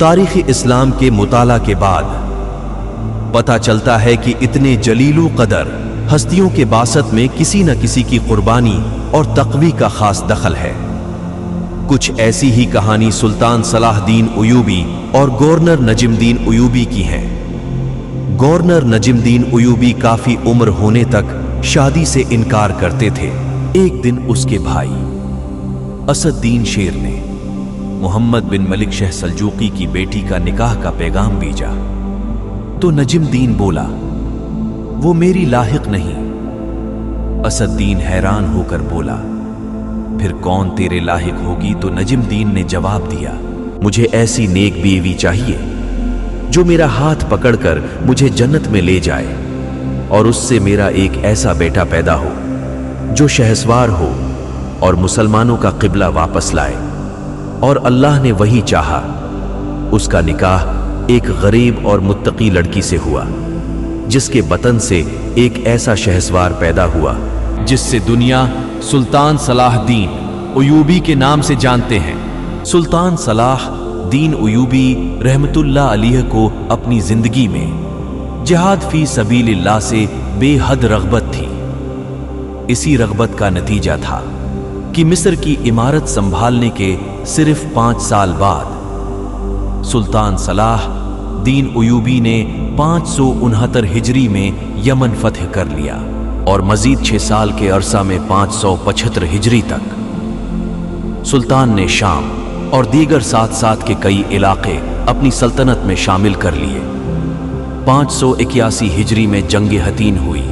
تاریخ اسلام کے مطالعہ کے بعد پتہ چلتا ہے کہ اتنے جلیل و قدر ہستیوں کے باسط میں کسی نہ کسی کی قربانی اور تقوی کا خاص دخل ہے۔ کچھ ایسی ہی کہانی سلطان صلاح الدین ایوبی اور گورنر نجم الدین ایوبی کی ہیں۔ گورنر نجم الدین ایوبی کافی عمر ہونے تک شادی سے انکار کرتے تھے۔ ایک دن اس کے بھائی اسد الدین شیر نے محمد بن ملک شاہ سلجوقی کی بیٹی کا نکاح کا پیغام بھیجا تو نجم الدین بولا، وہ میری لاحق نہیں۔ اسد الدین حیران ہو کر بولا، پھر کون تیرے لاحق ہوگی؟ تو نجم الدین نے جواب دیا، مجھے ایسی نیک بیوی چاہیے جو میرا ہاتھ پکڑ کر مجھے جنت میں لے جائے، اور اس سے میرا ایک ایسا بیٹا پیدا ہو جو شہسوار ہو اور مسلمانوں کا قبلہ واپس لائے۔ اور اللہ نے وہی چاہا، اس کا نکاح ایک غریب اور متقی لڑکی سے ہوا، جس کے بطن سے ایک ایسا شہسوار پیدا ہوا جس سے دنیا سلطان صلاح الدین ایوبی کے نام سے جانتے ہیں۔ سلطان صلاح الدین ایوبی رحمت اللہ علیہ کو اپنی زندگی میں جہاد فی سبیل اللہ سے بے حد رغبت تھی۔ اسی رغبت کا نتیجہ تھا کہ مصر کی عمارت سنبھالنے کے صرف 5 سال بعد سلطان صلاح الدین ایوبی نے 569 ہجری میں یمن فتح کر لیا، اور مزید 6 سال کے عرصہ میں 575 ہجری تک سلطان نے شام اور دیگر ساتھ کے کئی علاقے اپنی سلطنت میں شامل کر لیے۔ 581 ہجری میں جنگ حطین ہوئی،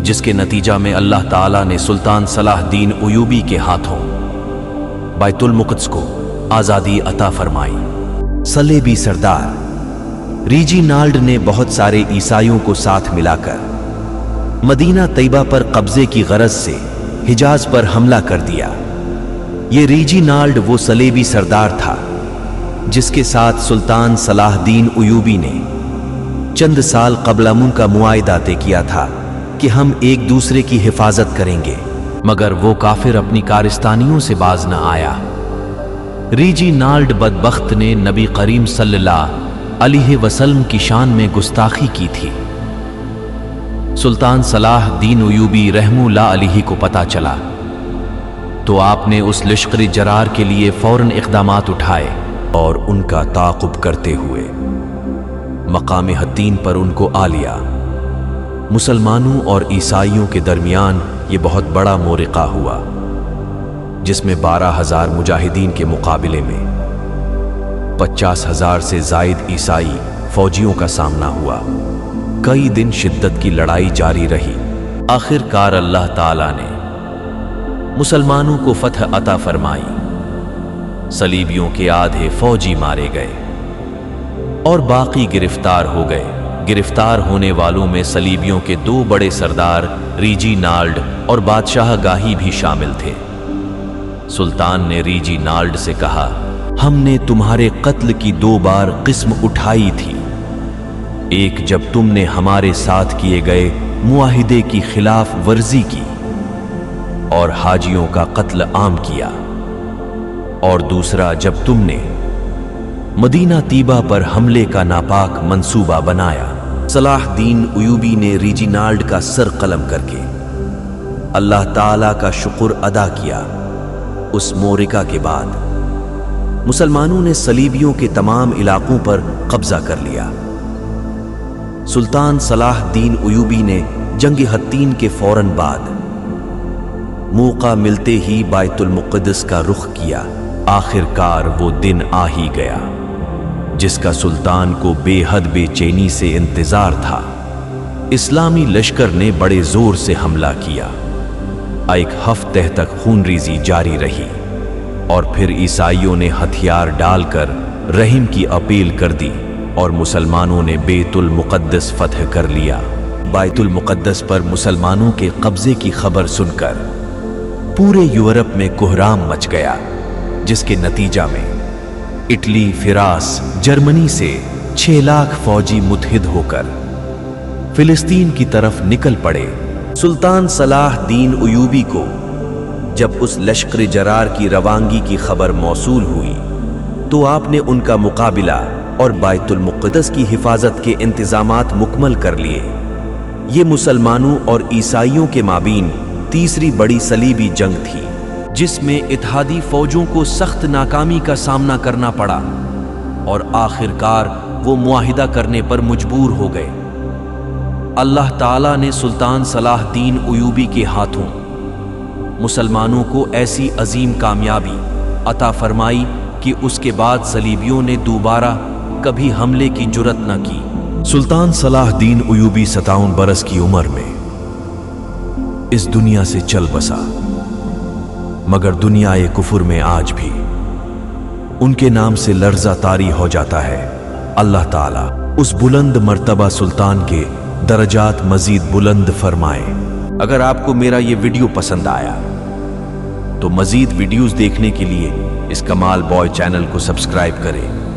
جس کے نتیجہ میں اللہ تعالیٰ نے سلطان صلاح الدین ایوبی کے ہاتھوں بیت المقدس کو آزادی عطا فرمائی۔ صلیبی سردار ریجینالڈ نے بہت سارے عیسائیوں کو ساتھ ملا کر مدینہ طیبہ پر قبضے کی غرض سے حجاز پر حملہ کر دیا۔ یہ ریجینالڈ وہ صلیبی سردار تھا جس کے ساتھ سلطان صلاح الدین ایوبی نے چند سال قبل امن کا معاہدہ طے کیا تھا کہ ہم ایک دوسرے کی حفاظت کریں گے، مگر وہ کافر اپنی کارستانیوں سے باز نہ آیا۔ ریجینالڈ بدبخت نے نبی کریم صلی اللہ علیہ وسلم کی شان میں گستاخی کی تھی۔ سلطان صلاح الدین ایوبی رحمہ اللہ علیہ کو پتہ چلا تو آپ نے اس لشکر جرار کے لیے فوراً اقدامات اٹھائے، اور ان کا تعاقب کرتے ہوئے مقام حطین پر ان کو آ لیا۔ مسلمانوں اور عیسائیوں کے درمیان یہ بہت بڑا مورقہ ہوا، جس میں 12,000 مجاہدین کے مقابلے میں 50,000 سے زائد عیسائی فوجیوں کا سامنا ہوا۔ کئی دن شدت کی لڑائی جاری رہی۔ آخر کار اللہ تعالیٰ نے مسلمانوں کو فتح عطا فرمائی۔ صلیبیوں کے آدھے فوجی مارے گئے اور باقی گرفتار ہو گئے۔ گرفتار ہونے والوں میں صلیبیوں کے 2 بڑے سردار ریجینالڈ اور بادشاہ گاہی بھی شامل تھے۔ سلطان نے ریجینالڈ سے کہا، ہم نے تمہارے قتل کی 2 بار قسم اٹھائی تھی، ایک جب تم نے ہمارے ساتھ کیے گئے معاہدے کی خلاف ورزی کی اور حاجیوں کا قتل عام کیا، اور دوسرا جب تم نے مدینہ طیبہ پر حملے کا ناپاک منصوبہ بنایا۔ صلاح الدین ایوبی نے ریجینالڈ کا سر قلم کر کے اللہ تعالیٰ کا شکر ادا کیا۔ اس مورکہ کے بعد مسلمانوں نے صلیبیوں کے تمام علاقوں پر قبضہ کر لیا۔ سلطان صلاح الدین ایوبی نے جنگ حطین کے فوراً بعد موقع ملتے ہی بیت المقدس کا رخ کیا۔ آخر کار وہ دن آ ہی گیا جس کا سلطان کو بے حد بے چینی سے انتظار تھا۔ اسلامی لشکر نے بڑے زور سے حملہ کیا۔ ایک ہفتہ تک خون ریزی جاری رہی، اور پھر عیسائیوں نے ہتھیار ڈال کر رحم کی اپیل کر دی، اور مسلمانوں نے بیت المقدس فتح کر لیا۔ بیت المقدس پر مسلمانوں کے قبضے کی خبر سن کر پورے یورپ میں کوہرام مچ گیا، جس کے نتیجہ میں اٹلی، فرانس، جرمنی سے 6 لاکھ فوجی متحد ہو کر فلسطین کی طرف نکل پڑے۔ سلطان صلاح الدین ایوبی کو جب اس لشکر جرار کی روانگی کی خبر موصول ہوئی تو آپ نے ان کا مقابلہ اور بیت المقدس کی حفاظت کے انتظامات مکمل کر لیے۔ یہ مسلمانوں اور عیسائیوں کے مابین تیسری بڑی صلیبی جنگ تھی، جس میں اتحادی فوجوں کو سخت ناکامی کا سامنا کرنا پڑا اور آخر کار وہ معاہدہ کرنے پر مجبور ہو گئے۔ اللہ تعالیٰ نے سلطان صلاح الدین ایوبی کے ہاتھوں مسلمانوں کو ایسی عظیم کامیابی عطا فرمائی کہ اس کے بعد صلیبیوں نے دوبارہ کبھی حملے کی جرت نہ کی۔ سلطان صلاح الدین ایوبی 57 برس کی عمر میں اس دنیا سے چل بسا، مگر دنیائے کفر میں آج بھی ان کے نام سے لرزہ طاری ہو جاتا ہے۔ اللہ تعالیٰ اس بلند مرتبہ سلطان کے درجات مزید بلند فرمائے۔ اگر آپ کو میرا یہ ویڈیو پسند آیا تو مزید ویڈیوز دیکھنے کے لیے اس کمال بوائے چینل کو سبسکرائب کریں۔